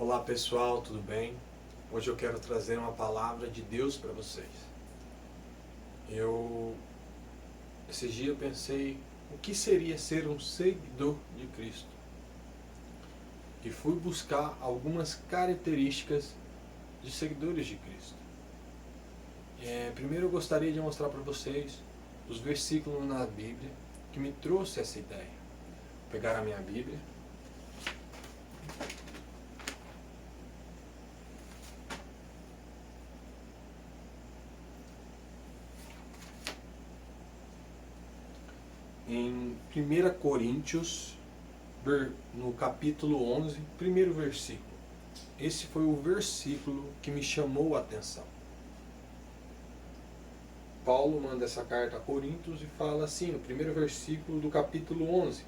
Olá pessoal, tudo bem? Hoje eu quero trazer uma palavra de Deus para vocês. Esses dias eu pensei o que seria ser um seguidor de Cristo e fui buscar algumas características de seguidores de Cristo. Primeiro eu gostaria de mostrar para vocês os versículos na Bíblia que me trouxe essa ideia. Vou pegar a minha Bíblia. Em 1 Coríntios, no capítulo 11, primeiro versículo. Esse foi o versículo que me chamou a atenção. Paulo manda essa carta a Coríntios e fala assim, no primeiro versículo do capítulo 11: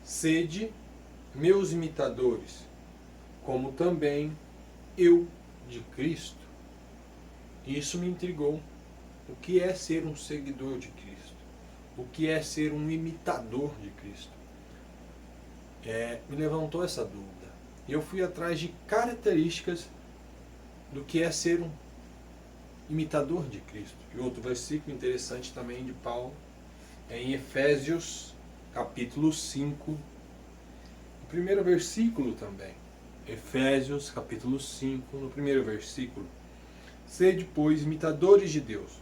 Sede meus imitadores, como também eu de Cristo. Isso me intrigou. O que é ser um seguidor de Cristo? O que é ser um imitador de Cristo? Me levantou essa dúvida. E eu fui atrás de características do que é ser um imitador de Cristo. E outro versículo interessante também de Paulo é em Efésios, capítulo 5, o primeiro versículo também. Efésios, capítulo 5, no primeiro versículo. Sede, pois, imitadores de Deus,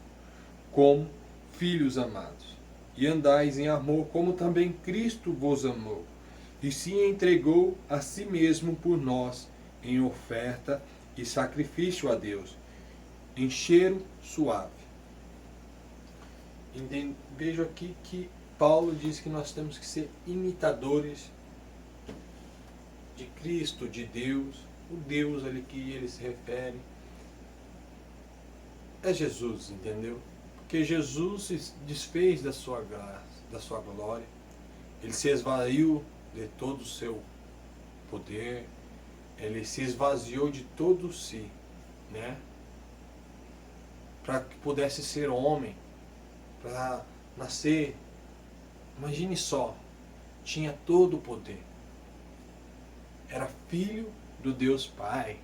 como filhos amados, e andais em amor, como também Cristo vos amou, e se entregou a si mesmo por nós, em oferta e sacrifício a Deus, em cheiro suave. Vejo aqui que Paulo diz que nós temos que ser imitadores de Cristo, de Deus. O Deus ali que ele se refere é Jesus, entendeu? Porque Jesus se desfez da sua graça, da sua glória. Ele se esvaziou de todo o seu poder. Ele se esvaziou de todo si, né? Para que pudesse ser homem, para nascer. Imagine só, tinha todo o poder. Era filho do Deus Pai.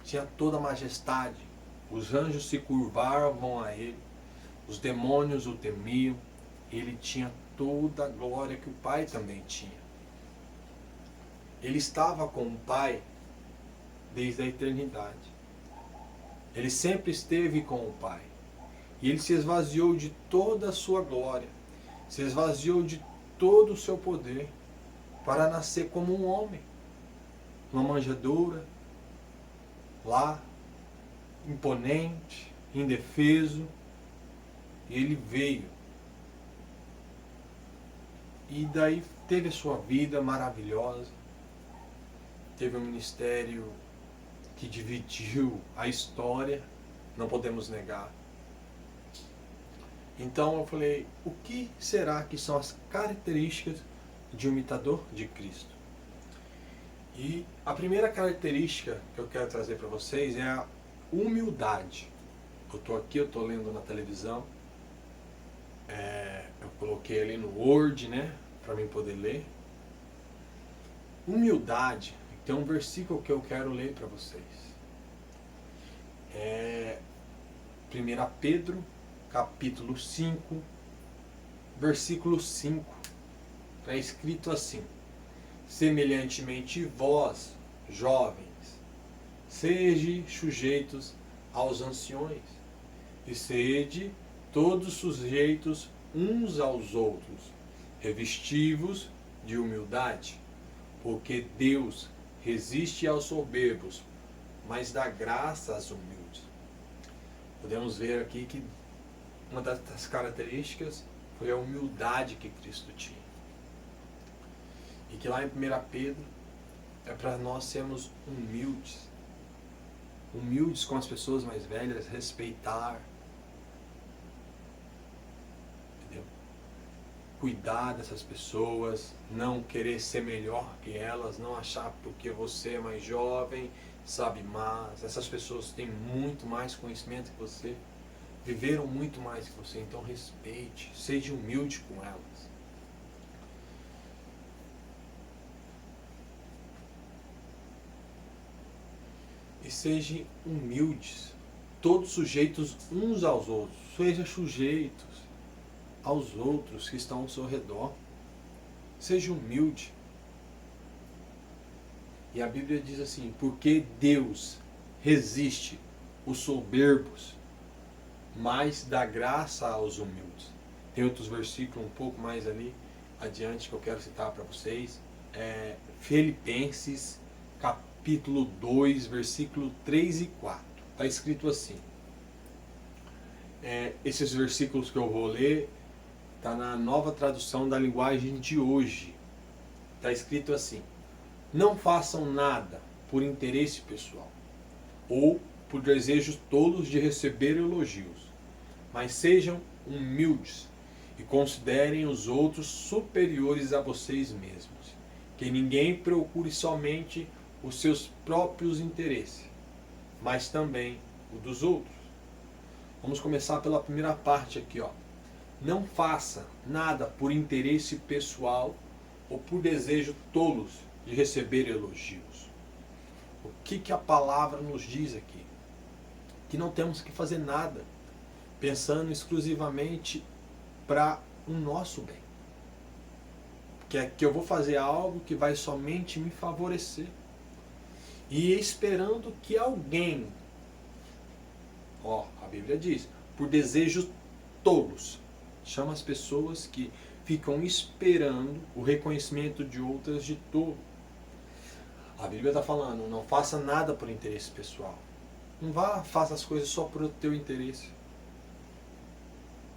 Tinha toda a majestade. Os anjos se curvavam a ele. Os demônios o temiam. Ele tinha toda a glória que o Pai também tinha. Ele estava com o Pai desde a eternidade. Ele sempre esteve com o Pai. E ele se esvaziou de toda a sua glória. Se esvaziou de todo o seu poder para nascer como um homem. Numa manjedoura, lá, imponente, indefeso. E ele veio. E daí teve a sua vida maravilhosa. Teve um ministério que dividiu a história, não podemos negar. Então eu falei, o que será que são as características de um imitador de Cristo? E a primeira característica que eu quero trazer para vocês é a humildade. Eu estou aqui, eu estou lendo na televisão, eu coloquei ali no Word, né, para mim poder ler. Humildade, tem um versículo que eu quero ler para vocês. 1 Pedro, capítulo 5, versículo 5, está escrito assim: semelhantemente vós, jovens, sede sujeitos aos anciões, e sede todos sujeitos uns aos outros, revestivos de humildade, porque Deus resiste aos soberbos, mas dá graça aos humildes. Podemos ver aqui que uma das características foi a humildade que Cristo tinha. E que lá em 1 Pedro é para nós sermos humildes. Humildes com as pessoas mais velhas, respeitar. Entendeu? Cuidar dessas pessoas, não querer ser melhor que elas, não achar porque você é mais jovem, sabe mais. Essas pessoas têm muito mais conhecimento que você, viveram muito mais que você, então respeite, seja humilde com elas. sejam humildes, todos sujeitos uns aos outros. Sejam sujeitos aos outros que estão ao seu redor. Seja humilde. E a Bíblia diz assim: porque Deus resiste os soberbos, mas dá graça aos humildes. Tem outros versículos um pouco mais ali adiante que eu quero citar para vocês. Filipenses capítulo 2, versículo 3 e 4. Está escrito assim. Esses versículos que eu vou ler está na nova tradução da linguagem de hoje. Está escrito assim: não façam nada por interesse pessoal ou por desejos tolos de receber elogios, mas sejam humildes e considerem os outros superiores a vocês mesmos. Que ninguém procure somente os seus próprios interesses, mas também o dos outros. Vamos começar pela primeira parte aqui, ó. Não faça nada por interesse pessoal ou por desejo tolos de receber elogios. O que a palavra nos diz aqui? Que não temos que fazer nada pensando exclusivamente para o nosso bem. Que eu vou fazer algo que vai somente me favorecer. E esperando que alguém, a Bíblia diz, por desejos tolos, chama as pessoas que ficam esperando o reconhecimento de outras de tolo. A Bíblia está falando, não faça nada por interesse pessoal. Não faça as coisas só por teu interesse.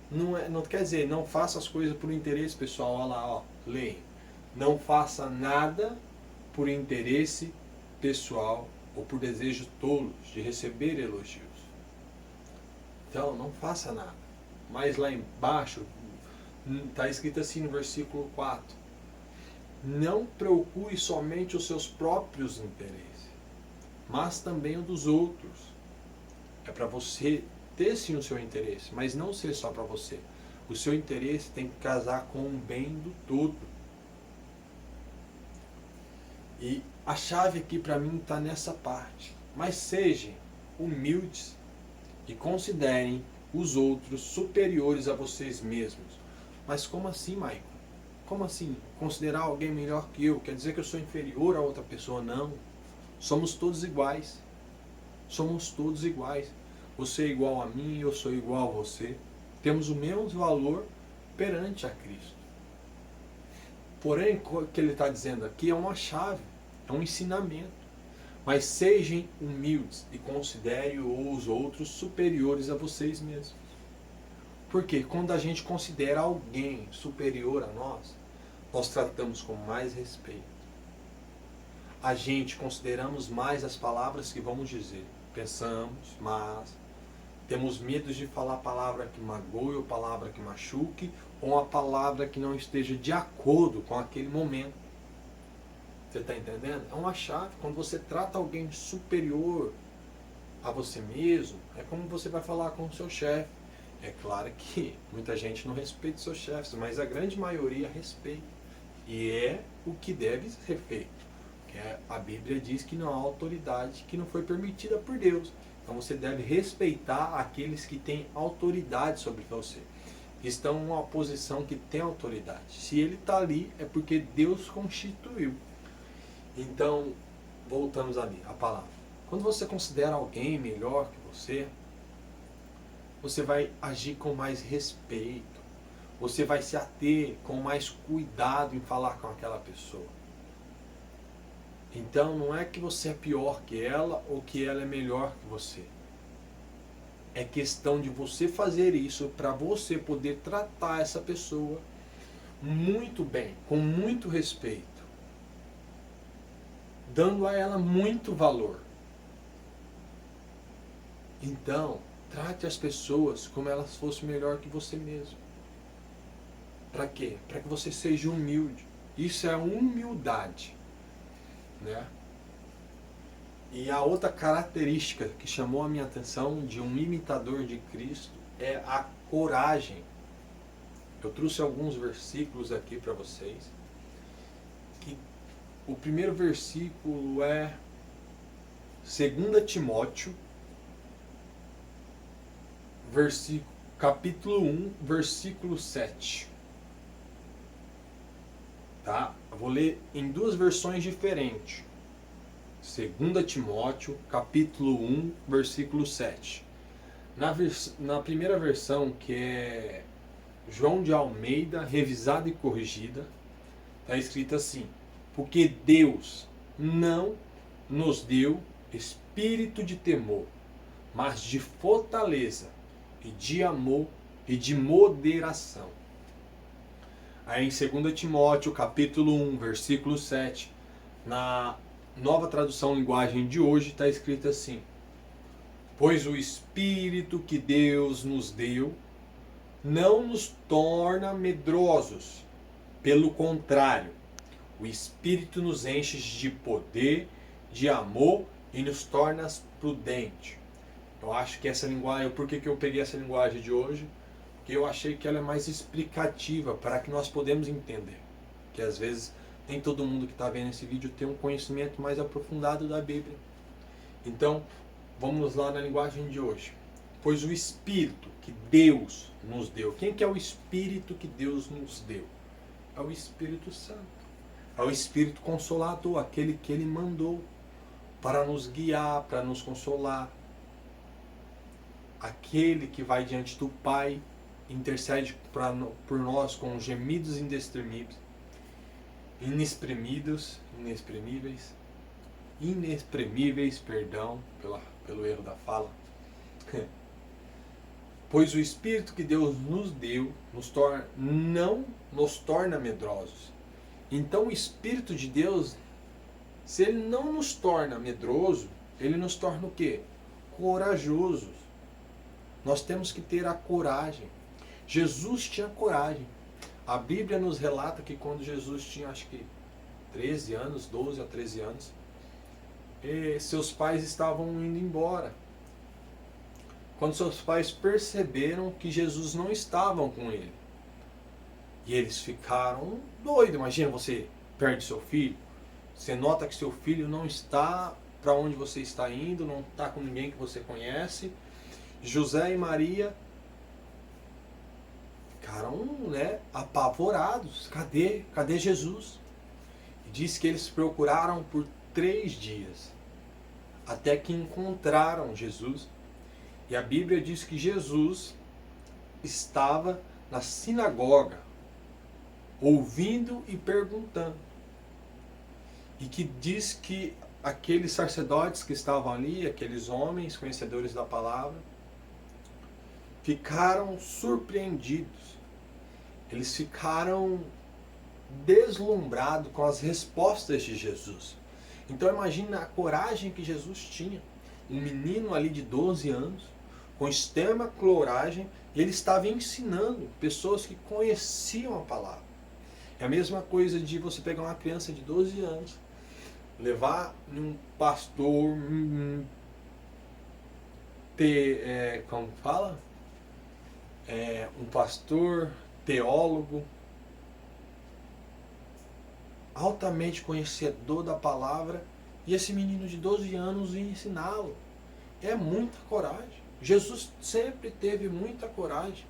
Não quer dizer, não faça as coisas por interesse pessoal. Olha lá, leia. Não faça nada por interesse pessoal ou por desejos tolos de receber elogios. Então, não faça nada. Mas lá embaixo, está escrito assim no versículo 4. Não procure somente os seus próprios interesses, mas também o dos outros. É para você ter sim o seu interesse, mas não ser só para você. O seu interesse tem que casar com o bem do todo. E a chave aqui para mim está nessa parte. Mas sejam humildes e considerem os outros superiores a vocês mesmos. Mas como assim, Maicon? Como assim? Considerar alguém melhor que eu? Quer dizer que eu sou inferior a outra pessoa? Não. Somos todos iguais. Somos todos iguais. Você é igual a mim, eu sou igual a você. Temos o mesmo valor perante a Cristo. Porém, o que ele está dizendo aqui é uma chave, é um ensinamento. Mas sejam humildes e considerem os outros superiores a vocês mesmos. Porque quando a gente considera alguém superior a nós tratamos com mais respeito. A gente consideramos mais as palavras que vamos dizer. Pensamos, mas temos medo de falar a palavra que magoe ou palavra que machuque ou a palavra que não esteja de acordo com aquele momento. Você está entendendo? É uma chave. Quando você trata alguém superior a você mesmo, é como você vai falar com o seu chefe. É claro que muita gente não respeita os seus chefes, mas a grande maioria respeita. E é o que deve ser feito. A Bíblia diz que não há autoridade que não foi permitida por Deus. Então você deve respeitar aqueles que têm autoridade sobre você. Que estão em uma posição que tem autoridade. Se ele está ali, é porque Deus constituiu. Então, voltamos ali, a palavra. Quando você considera alguém melhor que você vai agir com mais respeito. Você vai se ater com mais cuidado em falar com aquela pessoa. Então, não é que você é pior que ela ou que ela é melhor que você. É questão de você fazer isso para você poder tratar essa pessoa muito bem, com muito respeito. Dando a ela muito valor. Então, trate as pessoas como elas fossem melhor que você mesmo. Para quê? Para que você seja humilde. Isso é humildade. Né? E a outra característica que chamou a minha atenção de um imitador de Cristo é a coragem. Eu trouxe alguns versículos aqui para vocês. Que o primeiro versículo é 2 Timóteo, capítulo 1, versículo 7. Tá? Eu vou ler em duas versões diferentes. 2 Timóteo, capítulo 1, versículo 7. Na primeira versão, que é João de Almeida, revisada e corrigida, está escrito assim: porque Deus não nos deu espírito de temor, mas de fortaleza e de amor e de moderação. Aí em 2 Timóteo, capítulo 1, versículo 7, na Nova Tradução Linguagem de hoje, está escrito assim: pois o Espírito que Deus nos deu não nos torna medrosos. Pelo contrário, o Espírito nos enche de poder, de amor e nos torna prudentes. Eu acho que essa linguagem, por que eu peguei essa linguagem de hoje? Porque eu achei que ela é mais explicativa para que nós podemos entender. Que às vezes nem todo mundo que está vendo esse vídeo tem um conhecimento mais aprofundado da Bíblia. Então, vamos lá na linguagem de hoje. Pois o Espírito que Deus nos deu. Quem que é o Espírito que Deus nos deu? É o Espírito Santo. É o Espírito Consolador, aquele que Ele mandou para nos guiar, para nos consolar. Aquele que vai diante do Pai, intercede por nós com gemidos inexprimíveis, perdão, pelo erro da fala. Pois o Espírito que Deus nos deu não nos torna medrosos. Então o Espírito de Deus, se ele não nos torna medroso, ele nos torna o quê? Corajosos. Nós temos que ter a coragem. Jesus tinha coragem. A Bíblia nos relata que quando Jesus tinha, acho que 13 anos, 12 a 13 anos, seus pais estavam indo embora. Quando seus pais perceberam que Jesus não estava com ele. E eles ficaram doidos. Imagina, você perde seu filho. Você nota que seu filho não está para onde você está indo, não está com ninguém que você conhece. José e Maria ficaram, apavorados. Cadê Jesus? E diz que eles procuraram por 3 dias, até que encontraram Jesus. E a Bíblia diz que Jesus estava na sinagoga, ouvindo e perguntando. E que diz que aqueles sacerdotes que estavam ali, aqueles homens conhecedores da palavra, ficaram surpreendidos. Eles ficaram deslumbrados com as respostas de Jesus. Então imagina a coragem que Jesus tinha. Um menino ali de 12 anos, com extrema coragem, e ele estava ensinando pessoas que conheciam a palavra. É a mesma coisa de você pegar uma criança de 12 anos, levar um pastor, como fala? Um pastor, teólogo, altamente conhecedor da palavra, e esse menino de 12 anos ia ensiná-lo. É muita coragem. Jesus sempre teve muita coragem.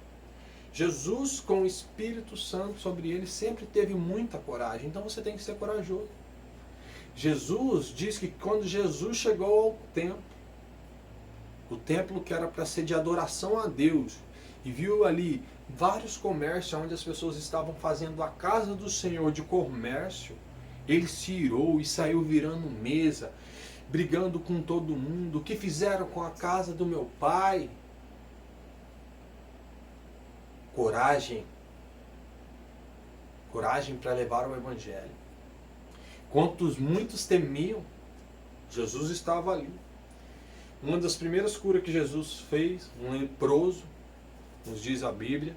Jesus, com o Espírito Santo sobre ele, sempre teve muita coragem. Então você tem que ser corajoso. Jesus diz que quando Jesus chegou ao templo, o templo que era para ser de adoração a Deus, e viu ali vários comércios onde as pessoas estavam fazendo a casa do Senhor de comércio, ele se irou e saiu virando mesa, brigando com todo mundo. O que fizeram com a casa do meu pai? Coragem. Coragem para levar o Evangelho. Quantos muitos temiam, Jesus estava ali. Uma das primeiras curas que Jesus fez, um leproso, nos diz a Bíblia,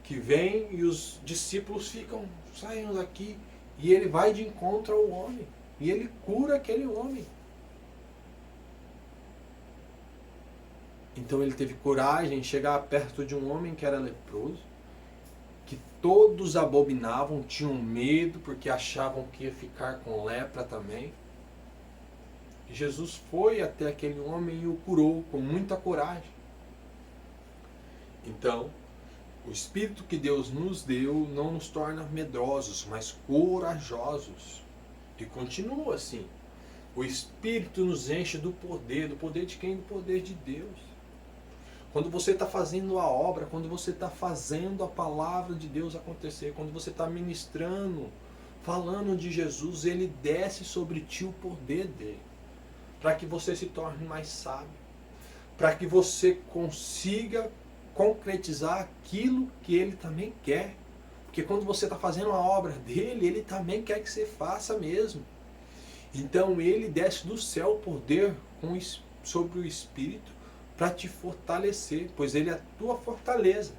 que vem e os discípulos ficam, saiam daqui, e ele vai de encontro ao homem, e ele cura aquele homem. Então ele teve coragem de chegar perto de um homem que era leproso, que todos abominavam, tinham medo, porque achavam que ia ficar com lepra também. Jesus foi até aquele homem e o curou com muita coragem. Então, o Espírito que Deus nos deu não nos torna medrosos, mas corajosos. E continua assim. O Espírito nos enche do poder de quem? Do poder de Deus. Quando você está fazendo a obra, quando você está fazendo a palavra de Deus acontecer, quando você está ministrando, falando de Jesus, Ele desce sobre ti o poder dele, para que você se torne mais sábio, para que você consiga concretizar aquilo que Ele também quer. Porque quando você está fazendo a obra dele, Ele também quer que você faça mesmo. Então Ele desce do céu o poder sobre o Espírito para te fortalecer, pois Ele é a tua fortaleza.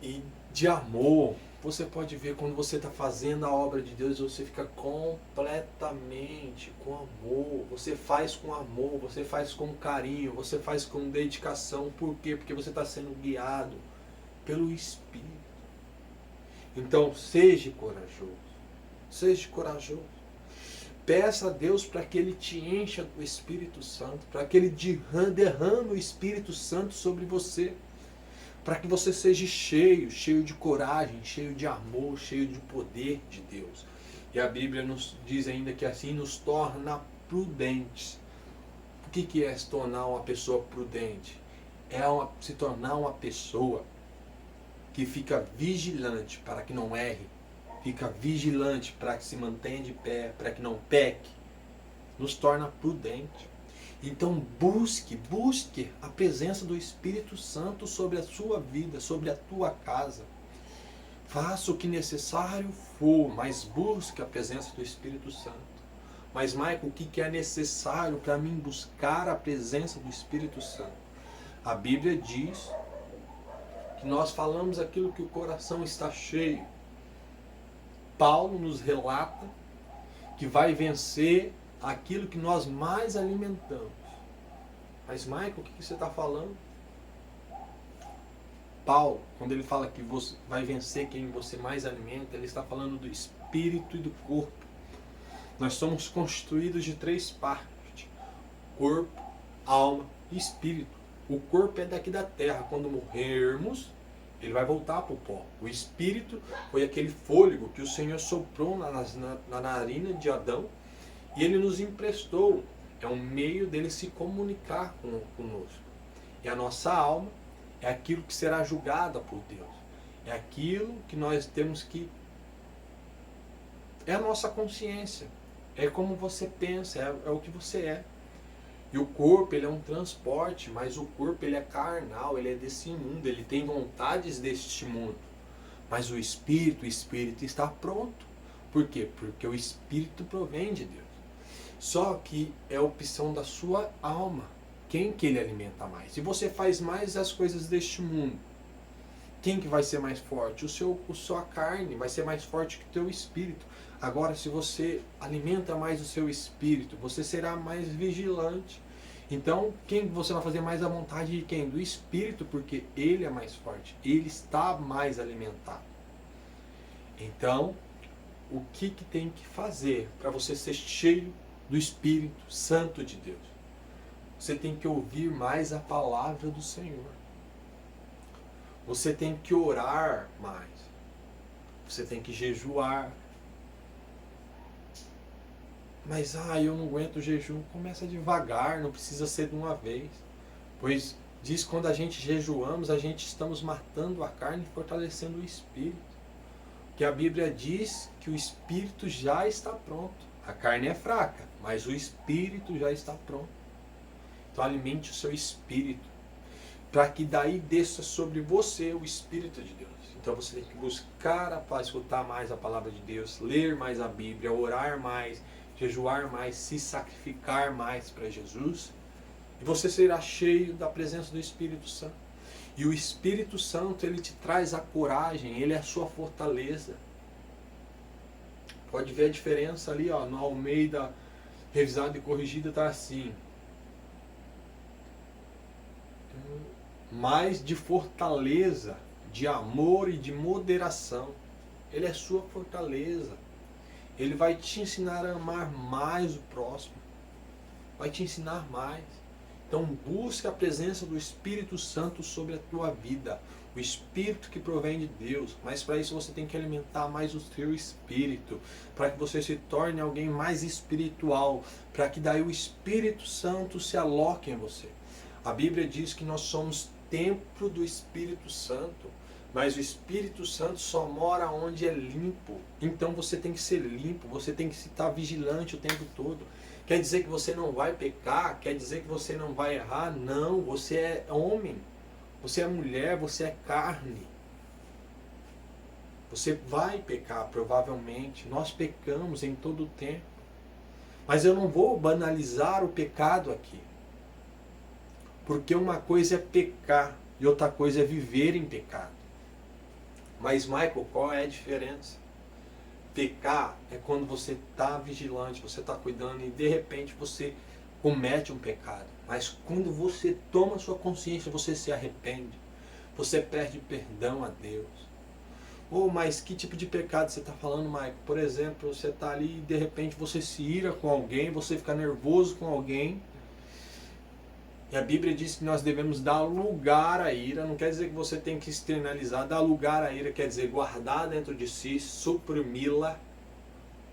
E de amor, você pode ver quando você está fazendo a obra de Deus, você fica completamente com amor. Você faz com amor, você faz com carinho, você faz com dedicação. Por quê? Porque você está sendo guiado pelo Espírito. Então, seja corajoso. Seja corajoso. Peça a Deus para que Ele te encha do Espírito Santo, para que Ele derrame o Espírito Santo sobre você, para que você seja cheio de coragem, cheio de amor, cheio de poder de Deus. E a Bíblia nos diz ainda que assim nos torna prudentes. O que é se tornar uma pessoa prudente? É se tornar uma pessoa que fica vigilante para que não erre, fica vigilante para que se mantenha de pé, para que não peque, nos torna prudente. Então busque a presença do Espírito Santo sobre a sua vida, sobre a tua casa. Faça o que necessário for, mas busque a presença do Espírito Santo. Mas, Michael, o que é necessário para mim buscar a presença do Espírito Santo? A Bíblia diz que nós falamos aquilo que o coração está cheio. Paulo nos relata que vai vencer aquilo que nós mais alimentamos. Mas, Michael, o que você está falando? Paulo, quando ele fala que você vai vencer quem você mais alimenta, ele está falando do espírito e do corpo. Nós somos constituídos de 3 partes: corpo, alma e espírito. O corpo é daqui da terra. Quando morrermos, ele vai voltar para o pó. O espírito foi aquele fôlego que o Senhor soprou na narina de Adão e ele nos emprestou. É um meio dele se comunicar conosco. E a nossa alma é aquilo que será julgada por Deus. É aquilo que nós temos que... É a nossa consciência. É como você pensa, é o que você é. E o corpo, ele é um transporte, mas o corpo, ele é carnal, ele é desse mundo, ele tem vontades deste mundo. Mas o espírito está pronto. Por quê? Porque o espírito provém de Deus. Só que é a opção da sua alma. Quem que ele alimenta mais? Se você faz mais as coisas deste mundo, quem que vai ser mais forte? Sua carne vai ser mais forte que o teu espírito. Agora, se você alimenta mais o seu espírito, você será mais vigilante. Então, quem você vai fazer mais a vontade de quem? Do espírito, porque ele é mais forte. Ele está mais alimentado. Então, o que tem que fazer para você ser cheio do Espírito Santo de Deus? Você tem que ouvir mais a palavra do Senhor. Você tem que orar mais. Você tem que jejuar. Mas, eu não aguento o jejum. Começa devagar, não precisa ser de uma vez. Pois diz que quando a gente jejuamos, a gente estamos matando a carne e fortalecendo o Espírito. Que a Bíblia diz que o Espírito já está pronto. A carne é fraca, mas o Espírito já está pronto. Então alimente o seu Espírito, para que daí desça sobre você o Espírito de Deus. Então você tem que buscar para escutar mais a palavra de Deus, ler mais a Bíblia, orar mais, jejuar mais, se sacrificar mais para Jesus. E você será cheio da presença do Espírito Santo. E o Espírito Santo, ele te traz a coragem, ele é a sua fortaleza. Pode ver a diferença ali, no Almeida Revisado e Corrigido está assim. Mais de fortaleza, de amor e de moderação. Ele é sua fortaleza. Ele vai te ensinar a amar mais o próximo. Vai te ensinar mais. Então busque a presença do Espírito Santo sobre a tua vida. O Espírito que provém de Deus. Mas para isso você tem que alimentar mais o teu espírito. Para que você se torne alguém mais espiritual. Para que daí o Espírito Santo se aloque em você. A Bíblia diz que nós somos templo do Espírito Santo. Mas o Espírito Santo só mora onde é limpo. Então você tem que ser limpo. Você tem que estar vigilante o tempo todo. Quer dizer que você não vai pecar? Quer dizer que você não vai errar? Não, você é homem. Você é mulher, você é carne. Você vai pecar, provavelmente. Nós pecamos em todo o tempo. Mas eu não vou banalizar o pecado aqui. Porque uma coisa é pecar e outra coisa é viver em pecado. Mas, Michael, qual é a diferença? Pecar é quando você está vigilante, você está cuidando e de repente você comete um pecado. Mas quando você toma sua consciência, você se arrepende. Você pede perdão a Deus. Oh, mas que tipo de pecado você está falando, Michael? Por exemplo, você está ali e de repente você se ira com alguém, você fica nervoso com alguém. E a Bíblia diz que nós devemos dar lugar à ira. Não quer dizer que você tem que externalizar. Dar lugar à ira quer dizer guardar dentro de si, suprimi-la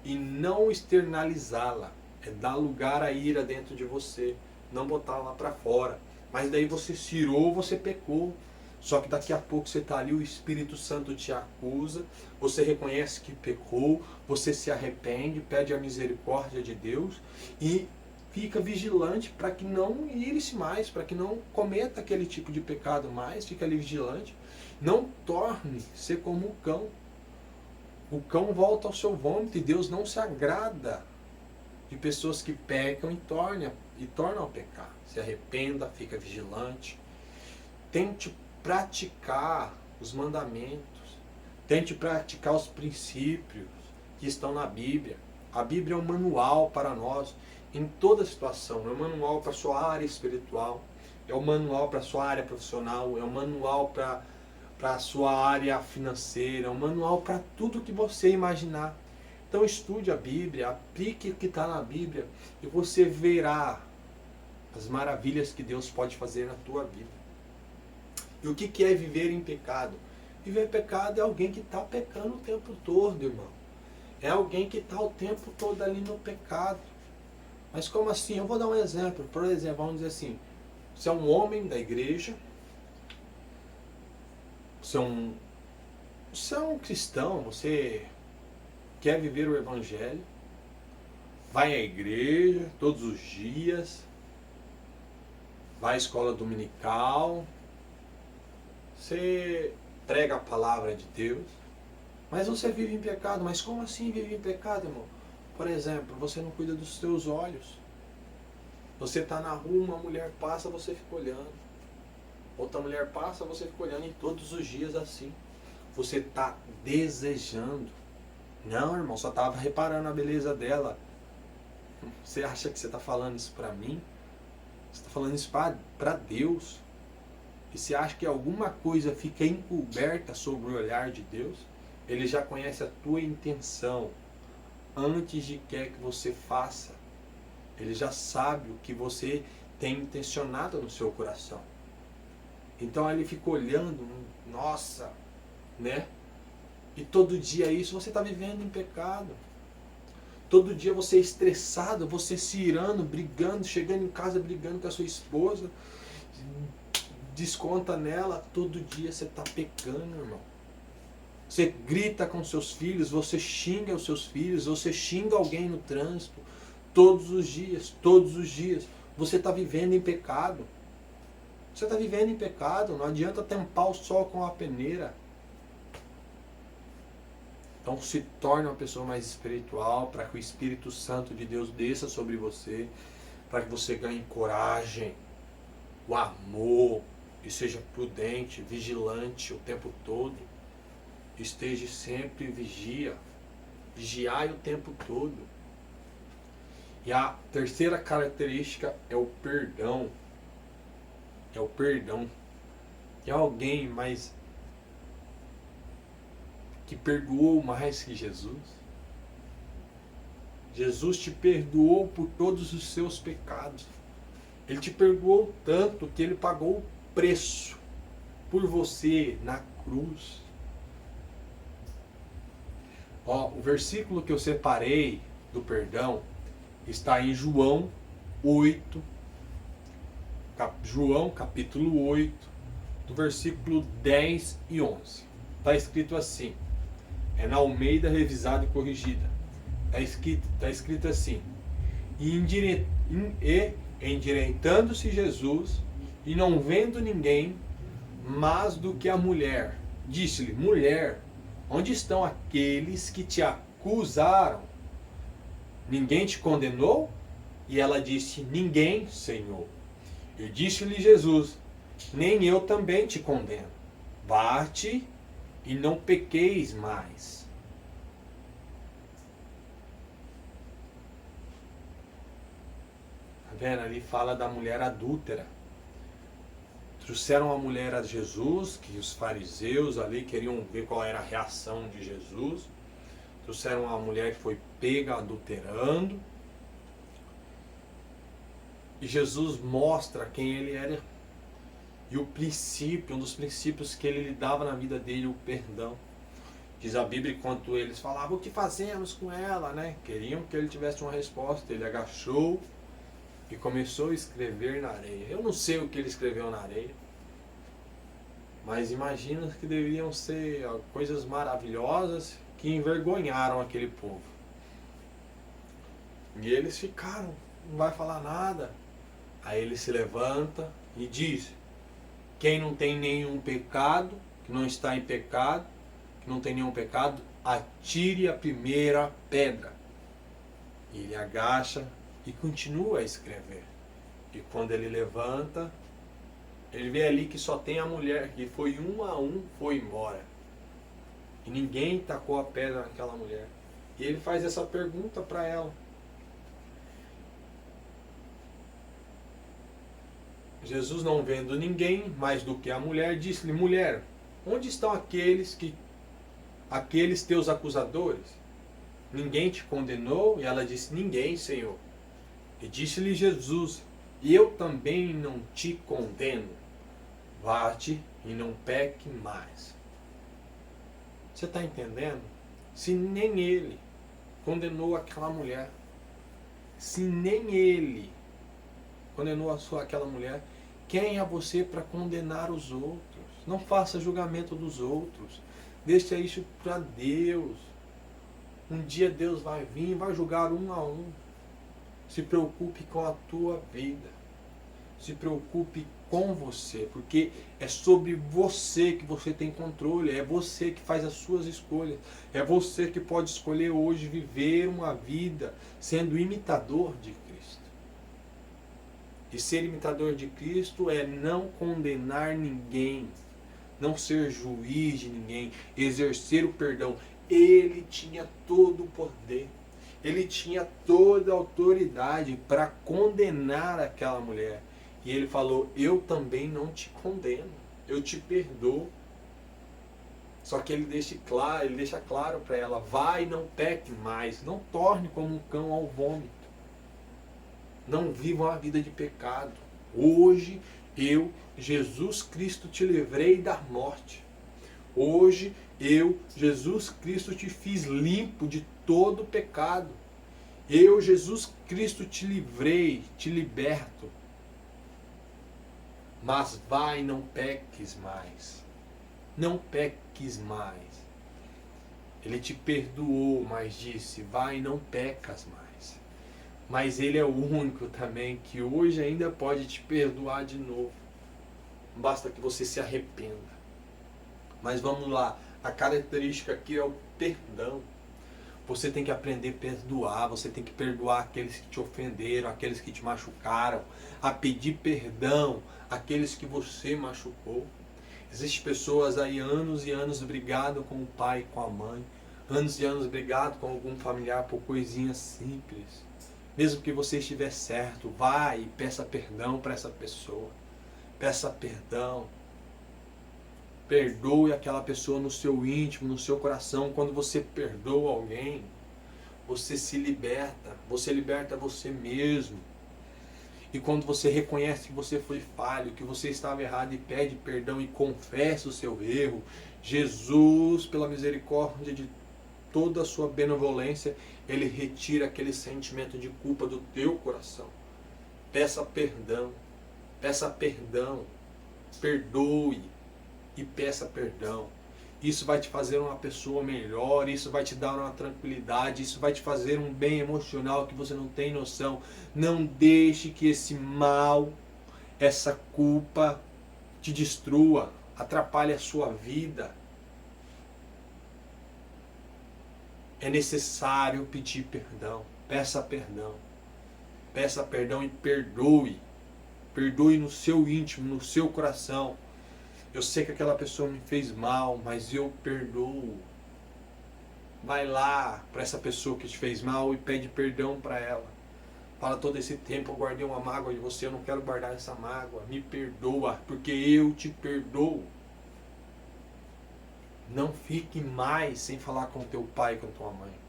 e não externalizá-la. É dar lugar à ira dentro de você, não botar lá para fora. Mas daí você se irou, você pecou. Só que daqui a pouco você está ali, o Espírito Santo te acusa, você reconhece que pecou, você se arrepende, pede a misericórdia de Deus e fica vigilante para que não ire-se mais, para que não cometa aquele tipo de pecado mais, fica ali vigilante. Não torne-se como o cão. O cão volta ao seu vômito e Deus não se agrada de pessoas que pecam e tornam a pecar. Se arrependa, fica vigilante. Tente praticar os mandamentos. Tente praticar os princípios que estão na Bíblia. A Bíblia é um manual para nós em toda situação. É um manual para a sua área espiritual. É um manual para a sua área profissional. É um manual para a sua área financeira. É um manual para tudo que você imaginar. Então estude a Bíblia, aplique o que está na Bíblia e você verá as maravilhas que Deus pode fazer na tua vida. E o que é viver em pecado? Viver em pecado é alguém que está pecando o tempo todo, irmão. É alguém que está o tempo todo ali no pecado. Mas como assim? Eu vou dar um exemplo. Por exemplo, vamos dizer assim, você é um homem da igreja, você é um cristão, você quer viver o evangelho, vai à igreja todos os dias, vai à escola dominical, você prega a palavra de Deus, mas você vive em pecado. Mas como assim vive em pecado, irmão? Por exemplo, você não cuida dos seus olhos. Você está na rua, uma mulher passa, você fica olhando. Outra mulher passa, você fica olhando, e todos os dias assim. Você está desejando. Não, irmão, só estava reparando a beleza dela. Você acha que você está falando isso para mim? Você está falando isso para Deus. E você acha que alguma coisa fica encoberta sobre o olhar de Deus? Ele já conhece a tua intenção antes de quer que você faça. Ele já sabe o que você tem intencionado no seu coração. Então ele fica olhando, nossa, né? E todo dia isso, você está vivendo em pecado. Todo dia você é estressado, você se irando, brigando, chegando em casa brigando com a sua esposa, desconta nela, todo dia você está pecando, irmão. Você grita com seus filhos, você xinga os seus filhos, você xinga alguém no trânsito, todos os dias, você está vivendo em pecado. Você está vivendo em pecado, não adianta tampar o sol com a peneira. Então se torne uma pessoa mais espiritual, para que o Espírito Santo de Deus desça sobre você, para que você ganhe coragem, o amor, e seja prudente, vigilante o tempo todo. Esteja sempre vigiai o tempo todo. E a terceira característica é o perdão. É o perdão. É alguém mais que perdoou mais que Jesus. Jesus te perdoou por todos os seus pecados. Ele te perdoou tanto que ele pagou o preço por você na cruz. Ó, o versículo que eu separei do perdão está em João 8, João capítulo 8, do versículo 10 e 11. Está escrito assim, é na Almeida revisada e corrigida. Está escrito assim, e endireitando-se Jesus, e não vendo ninguém, mais do que a mulher, disse-lhe, mulher, onde estão aqueles que te acusaram? Ninguém te condenou? E ela disse, ninguém, Senhor. E disse-lhe Jesus, nem eu também te condeno. Vá-te e não pequeis mais. Tá vendo? Ali fala da mulher adúltera. Trouxeram a mulher a Jesus, que os fariseus ali queriam ver qual era a reação de Jesus. Trouxeram a mulher que foi pega adulterando. E Jesus mostra quem ele era. E o princípio, um dos princípios que ele dava na vida dele, o perdão. Diz a Bíblia, enquanto eles falavam, o que fazemos com ela, né? Queriam que ele tivesse uma resposta. Ele agachou e começou a escrever na areia. Eu não sei o que ele escreveu na areia, mas imagino que deveriam ser coisas maravilhosas que envergonharam aquele povo. E eles ficaram, não vai falar nada. Aí ele se levanta e diz, quem não tem nenhum pecado, que não está em pecado, que não tem nenhum pecado, atire a primeira pedra. E ele agacha e continua a escrever. E quando ele levanta, ele vê ali que só tem a mulher, que foi um a um, foi embora. E ninguém tacou a pedra naquela mulher. E ele faz essa pergunta para ela. Jesus, não vendo ninguém mais do que a mulher, disse-lhe, mulher, onde estão aqueles teus acusadores? Ninguém te condenou? E ela disse, ninguém, Senhor. E disse-lhe Jesus, e eu também não te condeno. Vá-te e não peque mais. Você está entendendo? Se nem ele condenou aquela mulher, se nem ele condenou aquela mulher, quem é você para condenar os outros? Não faça julgamento dos outros. Deixa isso para Deus. Um dia Deus vai vir e vai julgar um a um. Se preocupe com a tua vida. Se preocupe com você, porque é sobre você que você tem controle, é você que faz as suas escolhas, é você que pode escolher hoje viver uma vida sendo imitador de Cristo. E ser imitador de Cristo é não condenar ninguém, não ser juiz de ninguém, exercer o perdão. Ele tinha todo o poder, ele tinha toda a autoridade para condenar aquela mulher. E ele falou, eu também não te condeno, eu te perdoo. Só que ele deixa claro para ela, vai, não peque mais, não torne como um cão ao vômito. Não viva uma vida de pecado. Hoje, eu, Jesus Cristo, te livrei da morte. Hoje, eu, Jesus Cristo, te fiz limpo de todo pecado. Eu, Jesus Cristo, te livrei, te liberto. Mas vai, não peques mais. Não peques mais. Ele te perdoou, mas disse, vai, não pecas mais. Mas ele é o único também que hoje ainda pode te perdoar de novo. Basta que você se arrependa. Mas vamos lá, a característica aqui é o perdão. Você tem que aprender a perdoar, você tem que perdoar aqueles que te ofenderam, aqueles que te machucaram, a pedir perdão àqueles que você machucou. Existem pessoas aí anos e anos brigado com o pai e com a mãe, anos e anos brigado com algum familiar por coisinhas simples. Mesmo que você estiver certo, vai e peça perdão para essa pessoa. Peça perdão. Perdoe aquela pessoa no seu íntimo, no seu coração. Quando você perdoa alguém, você se liberta, você liberta você mesmo. E quando você reconhece que você foi falho, que você estava errado e pede perdão e confessa o seu erro, Jesus, pela misericórdia de toda a sua benevolência, Ele retira aquele sentimento de culpa do teu coração. Peça perdão, perdoe e peça perdão. Isso vai te fazer uma pessoa melhor, isso vai te dar uma tranquilidade, isso vai te fazer um bem emocional que você não tem noção. Não deixe que esse mal, essa culpa te destrua, atrapalhe a sua vida. É necessário pedir perdão. Peça perdão. Peça perdão e perdoe. Perdoe no seu íntimo, no seu coração. Eu sei que aquela pessoa me fez mal, mas eu perdoo. Vai lá para essa pessoa que te fez mal e pede perdão para ela. Fala, todo esse tempo eu guardei uma mágoa de você, eu não quero guardar essa mágoa. Me perdoa, porque eu te perdoo. Não fique mais sem falar com teu pai e com tua mãe.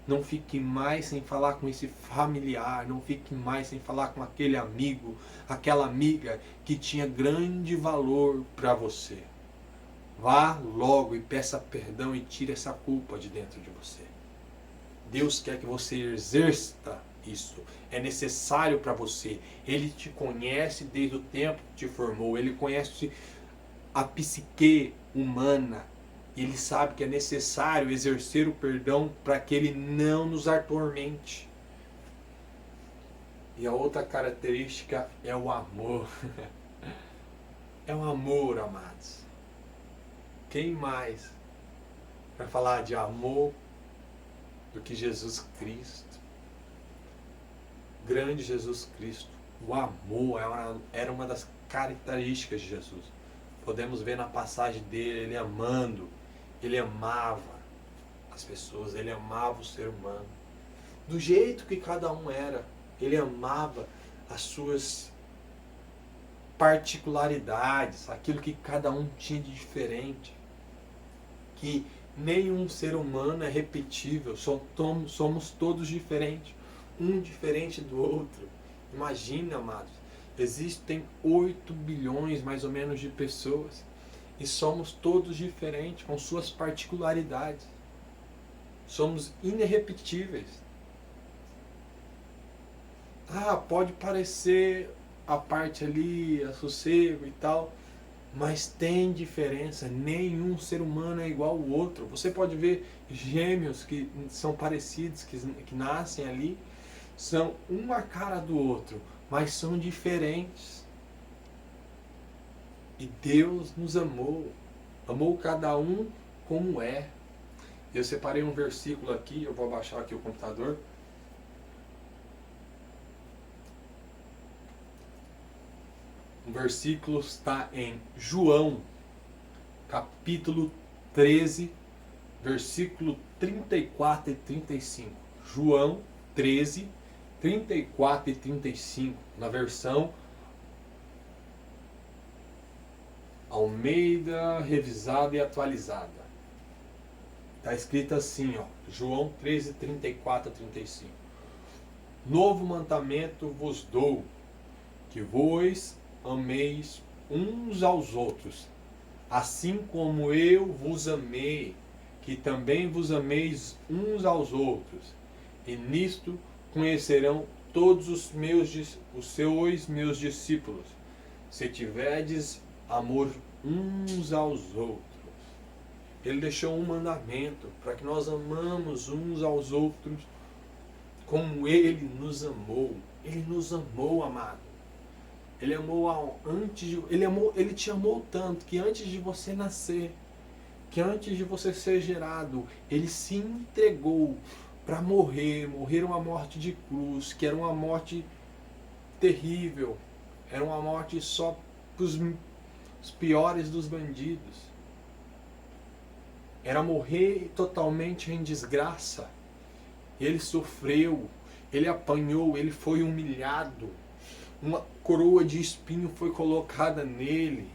Não fique mais sem falar com esse familiar. Não fique mais sem falar com aquele amigo, aquela amiga que tinha grande valor para você. Vá logo e peça perdão e tire essa culpa de dentro de você. Deus quer que você exerça isso. É necessário para você. Ele te conhece desde o tempo que te formou. Ele conhece a psique humana. Ele sabe que é necessário exercer o perdão para que ele não nos atormente. E a outra característica é o amor. É o amor, amados. Quem mais vai falar de amor do que Jesus Cristo? Grande Jesus Cristo. O amor era uma das características de Jesus. Podemos ver na passagem dele, ele amando. Ele amava as pessoas, ele amava o ser humano. Do jeito que cada um era. Ele amava as suas particularidades, aquilo que cada um tinha de diferente. Que nenhum ser humano é repetível, somos todos diferentes. Um diferente do outro. Imagina, amados, existem 8 bilhões mais ou menos de pessoas. E somos todos diferentes, com suas particularidades. Somos irrepetíveis. Pode parecer a parte ali, a sossego e tal, mas tem diferença. Nenhum ser humano é igual ao outro. Você pode ver gêmeos que são parecidos, que nascem ali, são um a cara do outro, mas são diferentes. E Deus nos amou. Amou cada um como é. Eu separei um versículo aqui, eu vou abaixar aqui o computador. O versículo está em João, capítulo 13, versículo 34 e 35. João 13, 34 e 35, na versão Almeida, revisada e atualizada. Está escrito assim, João 13, 34 a 35. Novo mandamento vos dou, que vos ameis uns aos outros, assim como eu vos amei, que também vos ameis uns aos outros. E nisto conhecerão todos os seus meus discípulos, se tiverdes amor uns aos outros. Ele deixou um mandamento para que nós amamos uns aos outros como Ele nos amou. Ele nos amou, amado. Ele amou Ele te amou tanto que antes de você nascer, que antes de você ser gerado, Ele se entregou para morrer uma morte de cruz, que era uma morte terrível, era uma morte só para os piores dos bandidos. Era morrer totalmente em desgraça. Ele sofreu, ele apanhou, ele foi humilhado. Uma coroa de espinho foi colocada nele.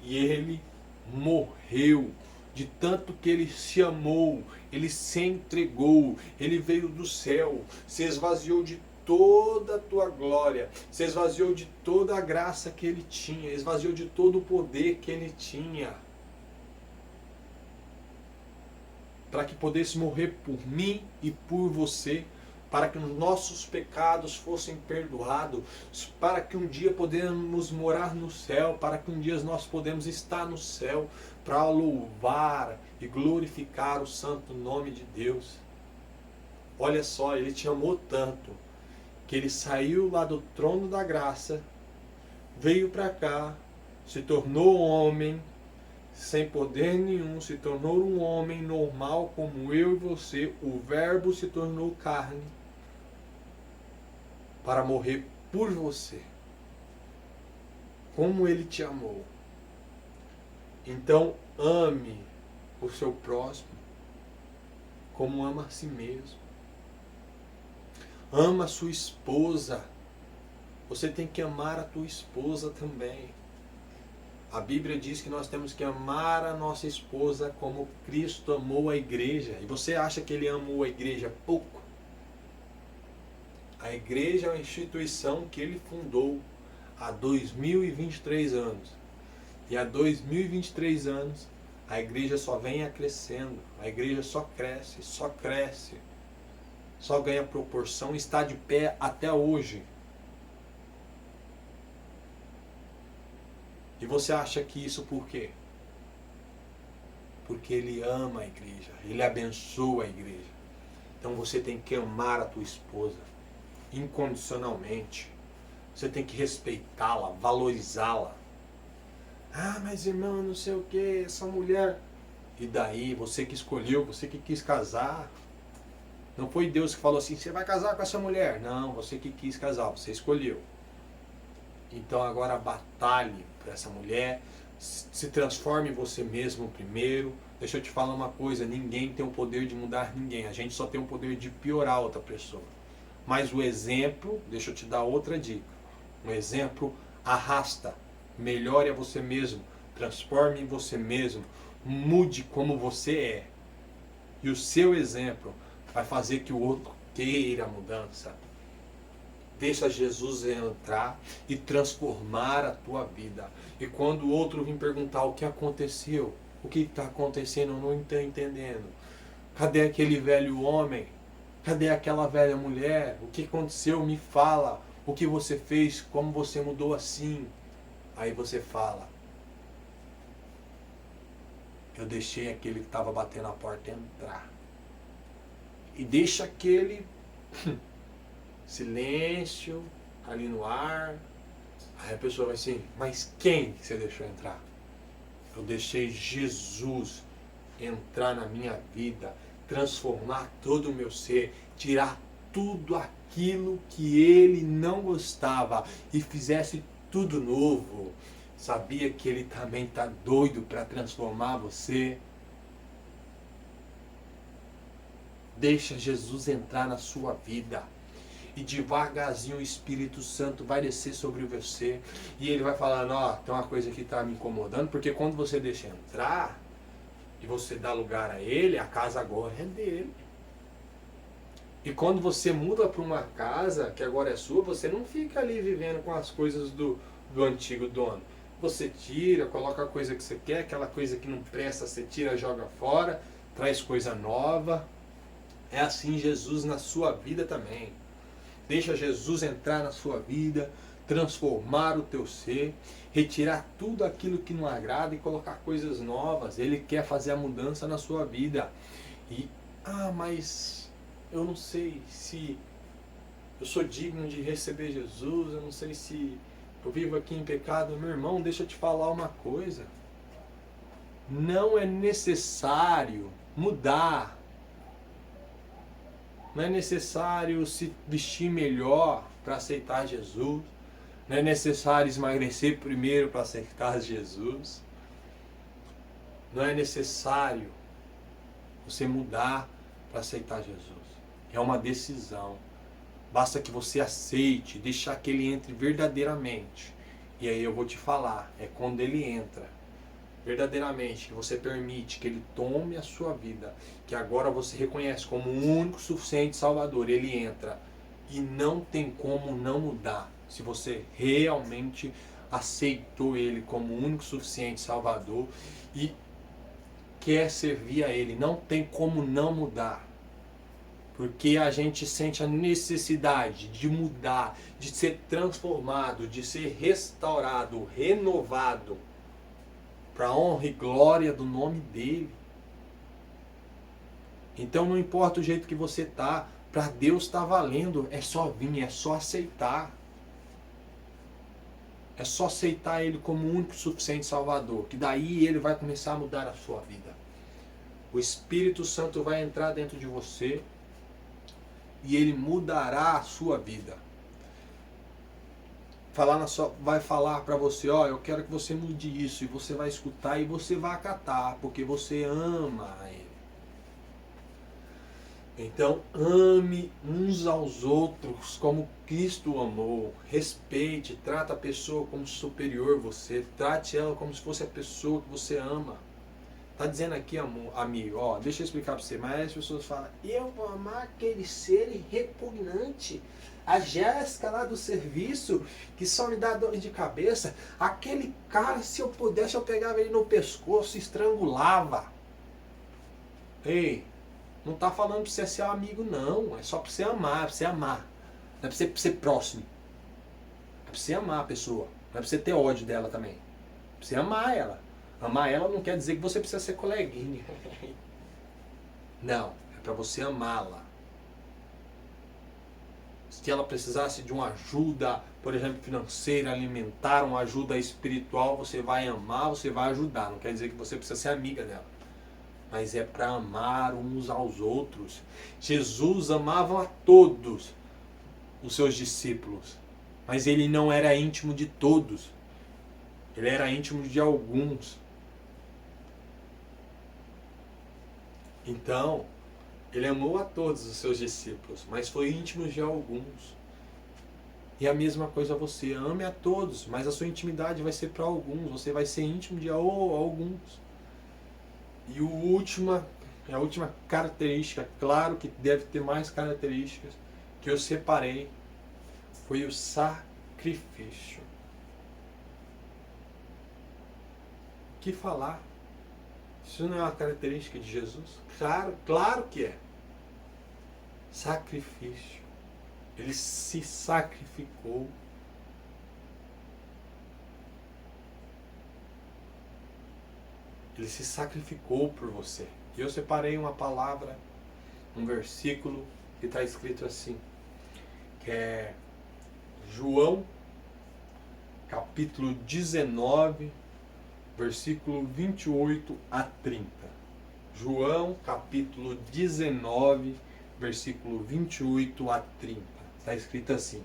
E ele morreu de tanto que ele se amou, ele se entregou, ele veio do céu, se esvaziou de toda a tua glória, se esvaziou de toda a graça que ele tinha, esvaziou de todo o poder que ele tinha, para que pudesse morrer por mim e por você, para que os nossos pecados fossem perdoados, para que um dia podemos morar no céu, para que um dia nós podemos estar no céu, para louvar e glorificar o santo nome de Deus. Olha só, ele te amou tanto, que ele saiu lá do trono da graça, veio para cá, se tornou homem, sem poder nenhum, se tornou um homem normal como eu e você, o verbo se tornou carne, para morrer por você. Como ele te amou. Então ame o seu próximo como ama a si mesmo. Ama a sua esposa. Você tem que amar a tua esposa também. A Bíblia diz que nós temos que amar a nossa esposa como Cristo amou a igreja. E você acha que ele amou a igreja pouco? A igreja é uma instituição que ele fundou há 2023 anos. E há 2023 anos, a igreja só vem crescendo. A igreja só cresce, só ganha proporção e está de pé até hoje. E você acha que isso por quê? Porque ele ama a igreja, ele abençoa a igreja. Então você tem que amar a tua esposa incondicionalmente. Você tem que respeitá-la, valorizá-la. Ah, mas irmão, não sei o que, essa mulher. E daí, você que escolheu, você que quis casar. Não foi Deus que falou assim, você vai casar com essa mulher. Não, você que quis casar, você escolheu. Então agora batalhe por essa mulher, se transforme em você mesmo primeiro. Deixa eu te falar uma coisa, ninguém tem o poder de mudar ninguém, a gente só tem o poder de piorar outra pessoa. Mas o exemplo, deixa eu te dar outra dica, um exemplo arrasta, melhore a você mesmo, transforme em você mesmo, mude como você é. E o seu exemplo vai fazer que o outro queira a mudança. Deixa Jesus entrar e transformar a tua vida. E quando o outro vir perguntar o que aconteceu, o que está acontecendo, eu não estou entendendo. Cadê aquele velho homem? Cadê aquela velha mulher? O que aconteceu? Me fala. O que você fez? Como você mudou assim? Aí você fala. Eu deixei aquele que estava batendo a porta entrar. E deixa aquele silêncio ali no ar. Aí a pessoa vai assim, mas quem você deixou entrar? Eu deixei Jesus entrar na minha vida, transformar todo o meu ser, tirar tudo aquilo que ele não gostava e fizesse tudo novo. Sabia que ele também está doido para transformar você? Deixa Jesus entrar na sua vida. E devagarzinho o Espírito Santo vai descer sobre você. E ele vai falando, ó, tem uma coisa que está me incomodando. Porque quando você deixa entrar, e você dá lugar a ele, a casa agora é dele. E quando você muda para uma casa que agora é sua, você não fica ali vivendo com as coisas do antigo dono. Você tira, coloca a coisa que você quer, aquela coisa que não presta, você tira, joga fora, traz coisa nova. É assim Jesus na sua vida também. Deixa Jesus entrar na sua vida, transformar o teu ser, retirar tudo aquilo que não agrada e colocar coisas novas. Ele quer fazer a mudança na sua vida. E, mas eu não sei se eu sou digno de receber Jesus, eu não sei se eu vivo aqui em pecado. Meu irmão, deixa eu te falar uma coisa. Não é necessário mudar. Não é necessário se vestir melhor para aceitar Jesus. Não é necessário emagrecer primeiro para aceitar Jesus. Não é necessário você mudar para aceitar Jesus. É uma decisão. Basta que você aceite, deixar que ele entre verdadeiramente. E aí eu vou te falar, é quando ele entra verdadeiramente, que você permite que Ele tome a sua vida, que agora você reconhece como o único suficiente Salvador, Ele entra e não tem como não mudar. Se você realmente aceitou Ele como o único suficiente Salvador e quer servir a Ele, não tem como não mudar. Porque a gente sente a necessidade de mudar, de ser transformado, de ser restaurado, renovado, para a honra e glória do nome dele. Então não importa o jeito que você tá, para Deus está valendo, é só vir, é só aceitar. É só aceitar Ele como o único suficiente Salvador, que daí Ele vai começar a mudar a sua vida. O Espírito Santo vai entrar dentro de você e Ele mudará a sua vida. Vai falar para você, ó, eu quero que você mude isso, e você vai escutar e você vai acatar, porque você ama Ele. Então ame uns aos outros como Cristo amou, respeite, trata a pessoa como superior a você, trate ela como se fosse a pessoa que você ama. Tá dizendo aqui, amigo, ó, deixa eu explicar para você, mas as pessoas falam, eu vou amar aquele ser repugnante, a Jéssica lá do serviço, que só me dá dor de cabeça, aquele cara, se eu pudesse, eu pegava ele no pescoço e estrangulava. Ei, não tá falando para você ser amigo, não, é só para você amar, pra você amar, não é para você ser próximo, é para você amar a pessoa, não é para você ter ódio dela também, é para você amar ela. Amar ela não quer dizer que você precisa ser coleguinha. Não, é para você amá-la. Se ela precisasse de uma ajuda, por exemplo, financeira, alimentar, uma ajuda espiritual, você vai amar, você vai ajudar. Não quer dizer que você precisa ser amiga dela. Mas é para amar uns aos outros. Jesus amava a todos os seus discípulos. Mas ele não era íntimo de todos. Ele era íntimo de alguns. Então, ele amou a todos os seus discípulos, mas foi íntimo de alguns. E a mesma coisa você, ame a todos, mas a sua intimidade vai ser para alguns, você vai ser íntimo de alguns. E a última característica, claro que deve ter mais características, que eu separei, foi o sacrifício. O que falar? Isso não é uma característica de Jesus? Claro que é. Sacrifício. Ele se sacrificou. Ele se sacrificou por você. E eu separei uma palavra, um versículo que está escrito assim, que é João, capítulo 19, versículo 28 a 30. João, capítulo 19, versículo 28 a 30. Está escrito assim: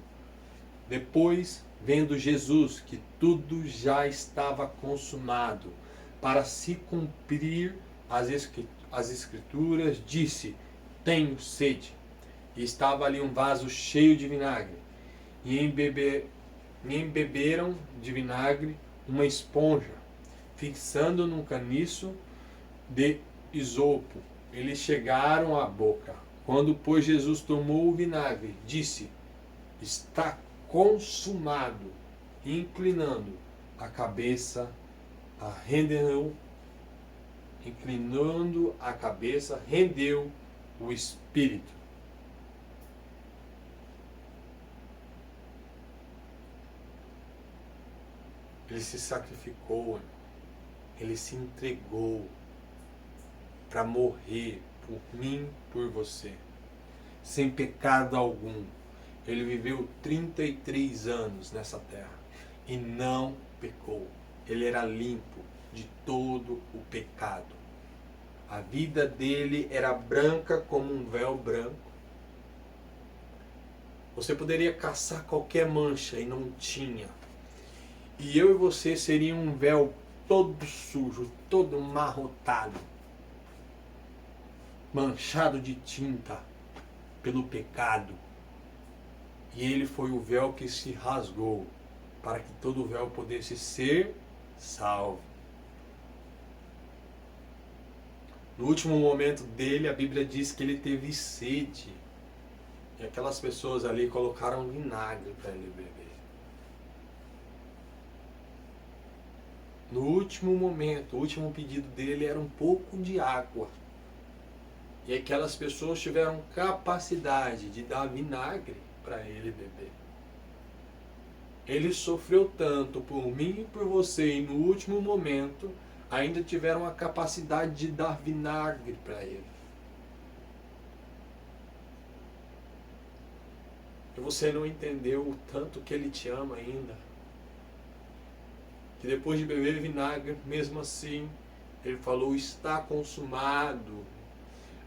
depois, vendo Jesus que tudo já estava consumado, para se cumprir as escrituras, disse: tenho sede. E estava ali um vaso cheio de vinagre. E embeberam de vinagre uma esponja, fixando num caniço de isopo. Eles chegaram à boca. Quando, pois, Jesus tomou o vinagre, disse: está consumado. E inclinando a cabeça, rendeu o espírito. Ele se sacrificou, ele se entregou para morrer por mim, por você, sem pecado algum. Ele viveu 33 anos nessa terra e não pecou. Ele era limpo de todo o pecado. A vida dele era branca como um véu branco. Você poderia caçar qualquer mancha e não tinha. E eu e você seria um véu todo sujo, todo amarrotado, manchado de tinta pelo pecado. E ele foi o véu que se rasgou para que todo o véu pudesse ser salvo. No último momento dele, a Bíblia diz que ele teve sede. E aquelas pessoas ali colocaram vinagre para ele beber. No último momento, o último pedido dele era um pouco de água. E aquelas pessoas tiveram capacidade de dar vinagre para ele beber. Ele sofreu tanto por mim e por você, e no último momento ainda tiveram a capacidade de dar vinagre para ele. E você não entendeu o tanto que ele te ama ainda. Que depois de beber vinagre, mesmo assim, ele falou: está consumado.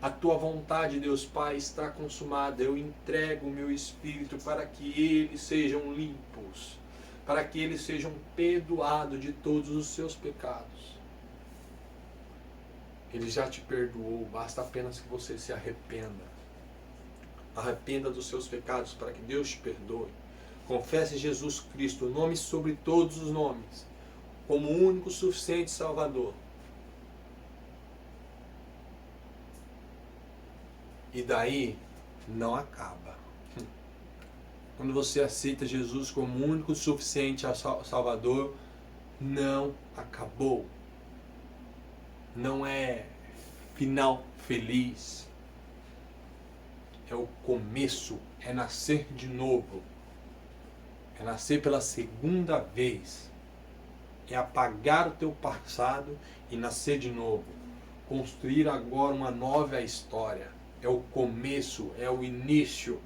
A tua vontade, Deus Pai, está consumada. Eu entrego o meu espírito para que eles sejam limpos, para que eles sejam perdoados de todos os seus pecados. Ele já te perdoou, basta apenas que você se arrependa. Arrependa dos seus pecados para que Deus te perdoe. Confesse Jesus Cristo, o nome sobre todos os nomes, como o único suficiente Salvador. E daí não acaba. Quando você aceita Jesus como o único suficiente Salvador, não acabou. Não é final feliz. É o começo, é nascer de novo. É nascer pela segunda vez. É apagar o teu passado e nascer de novo. Construir agora uma nova história. É o começo, é o início.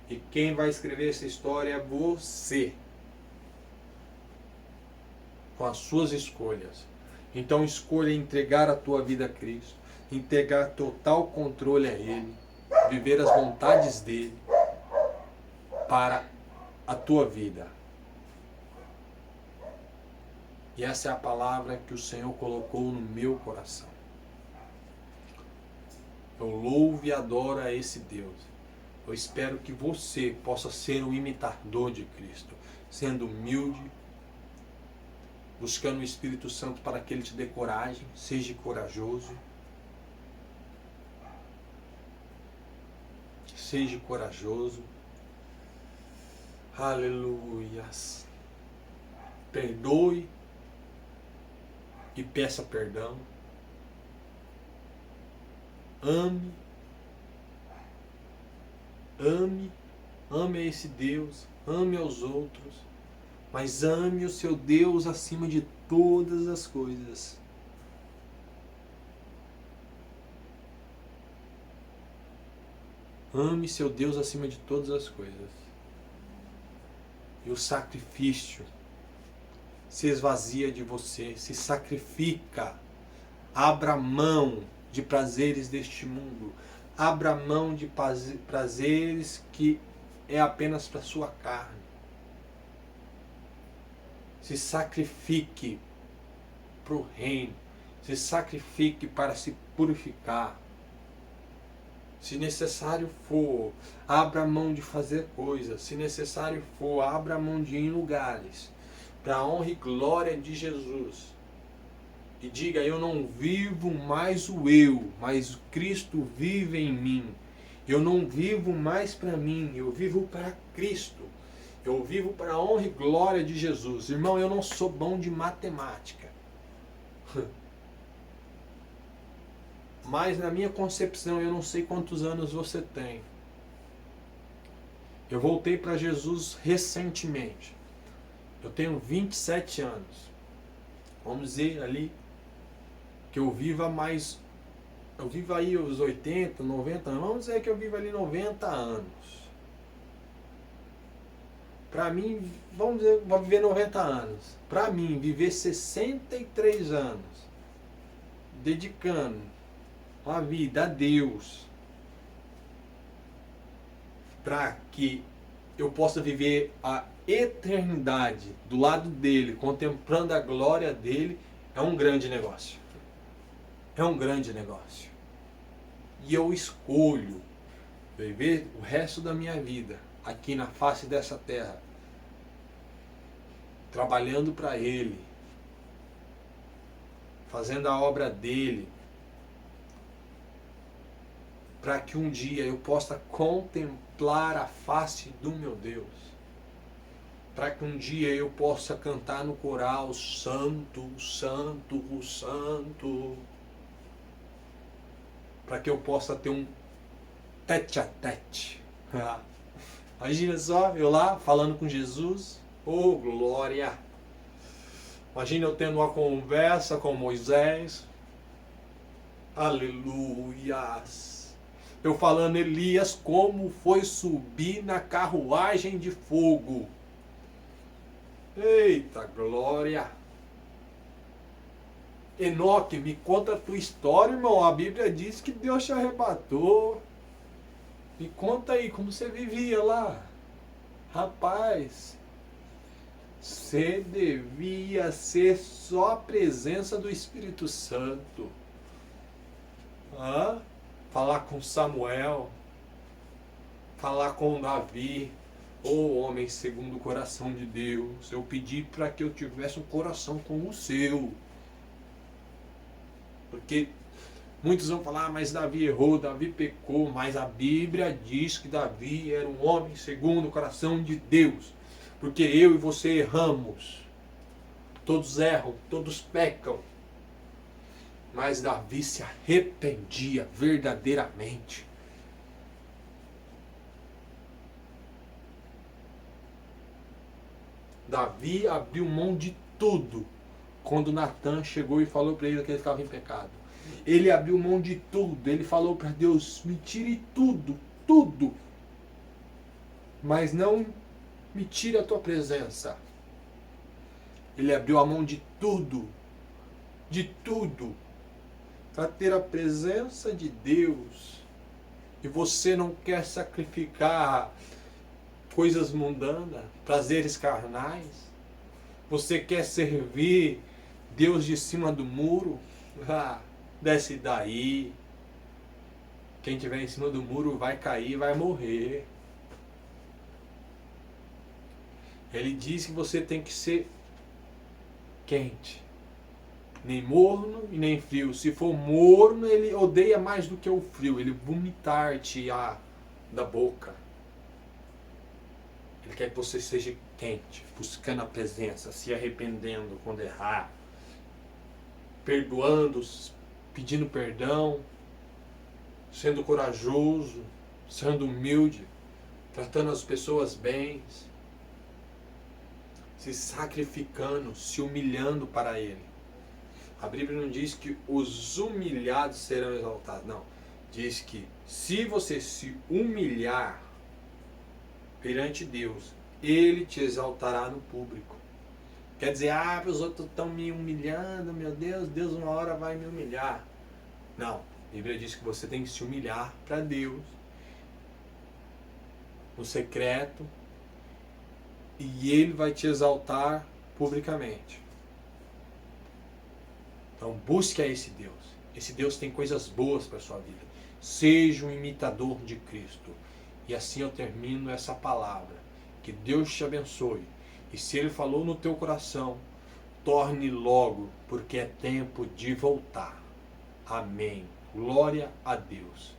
E quem vai escrever essa história é você. Com as suas escolhas. Então escolha entregar a tua vida a Cristo. Entregar total controle a Ele. Viver as vontades dEle. Para a tua vida. E essa é a palavra que o Senhor colocou no meu coração. Eu louvo e adoro a esse Deus. Eu espero que você possa ser um imitador de Cristo, sendo humilde, buscando o Espírito Santo para que Ele te dê coragem, seja corajoso. Seja corajoso. Aleluias. Perdoe e peça perdão. Ame a esse Deus, ame aos outros, mas ame o seu Deus acima de todas as coisas. Ame seu Deus acima de todas as coisas. E o sacrifício se esvazia de você, se sacrifica, abra mão de prazeres deste mundo. Abra mão de prazeres que é apenas para sua carne. Se sacrifique para o reino. Se sacrifique para se purificar. Se necessário for, abra mão de fazer coisas. Se necessário for, abra mão de ir em lugares. Para a honra e glória de Jesus. E diga: eu não vivo mais o eu, mas Cristo vive em mim. Eu não vivo mais para mim, eu vivo para Cristo. Eu vivo para a honra e glória de Jesus. Irmão, eu não sou bom de matemática. Mas na minha concepção, eu não sei quantos anos você tem. Eu voltei para Jesus recentemente. Eu tenho 27 anos. Vamos dizer ali que eu viva mais, eu vivo aí os 80, 90 anos, vamos dizer que eu vivo ali 90 anos. Para mim, vamos dizer, vou viver 90 anos. Para mim, viver 63 anos, dedicando a vida a Deus, para que eu possa viver a eternidade do lado dele, contemplando a glória dele, é um grande negócio. É um grande negócio. E eu escolho viver o resto da minha vida aqui na face dessa terra, trabalhando para Ele, fazendo a obra dele, para que um dia eu possa contemplar a face do meu Deus. Para que um dia eu possa cantar no coral: Santo, Santo, Santo. Para que eu possa ter um tete a tete. Imagina só, eu lá falando com Jesus. Oh, glória! Imagina eu tendo uma conversa com Moisés. Aleluias! Eu falando: Elias, como foi subir na carruagem de fogo? Eita glória! Enoque, me conta a tua história, irmão. A Bíblia diz que Deus te arrebatou. Me conta aí como você vivia lá. Rapaz, você devia ser só a presença do Espírito Santo. Falar com Samuel, falar com Davi. Ô homem segundo o coração de Deus, eu pedi para que eu tivesse um coração como o seu. Porque muitos vão falar: mas Davi errou, Davi pecou. Mas a Bíblia diz que Davi era um homem segundo o coração de Deus. Porque eu e você erramos. Todos erram, todos pecam. Mas Davi se arrependia verdadeiramente. Davi abriu mão de tudo quando Natan chegou e falou para ele que ele estava em pecado. Ele abriu mão de tudo. Ele falou para Deus: me tire tudo, tudo, mas não me tire a tua presença. Ele abriu a mão de tudo, para ter a presença de Deus. E você não quer sacrificar coisas mundanas, prazeres carnais? Você quer servir Deus de cima do muro? Desce daí. Quem estiver em cima do muro vai cair, vai morrer. Ele diz que você tem que ser quente, nem morno e nem frio. Se for morno, ele odeia mais do que o frio. Ele vomitar-te da boca. Ele quer que você seja quente, buscando a presença, se arrependendo quando errar, perdoando, pedindo perdão, sendo corajoso, sendo humilde, tratando as pessoas bem, se sacrificando, se humilhando para Ele. A Bíblia não diz que os humilhados serão exaltados, não. Diz que se você se humilhar perante Deus, Ele te exaltará no público. Quer dizer: os outros estão me humilhando, meu Deus, Deus uma hora vai me humilhar. Não, a Bíblia diz que você tem que se humilhar para Deus, no secreto, e Ele vai te exaltar publicamente. Então busque a esse Deus. Esse Deus tem coisas boas para a sua vida. Seja um imitador de Cristo. E assim eu termino essa palavra. Que Deus te abençoe. E se Ele falou no teu coração, torne logo, porque é tempo de voltar. Amém. Glória a Deus.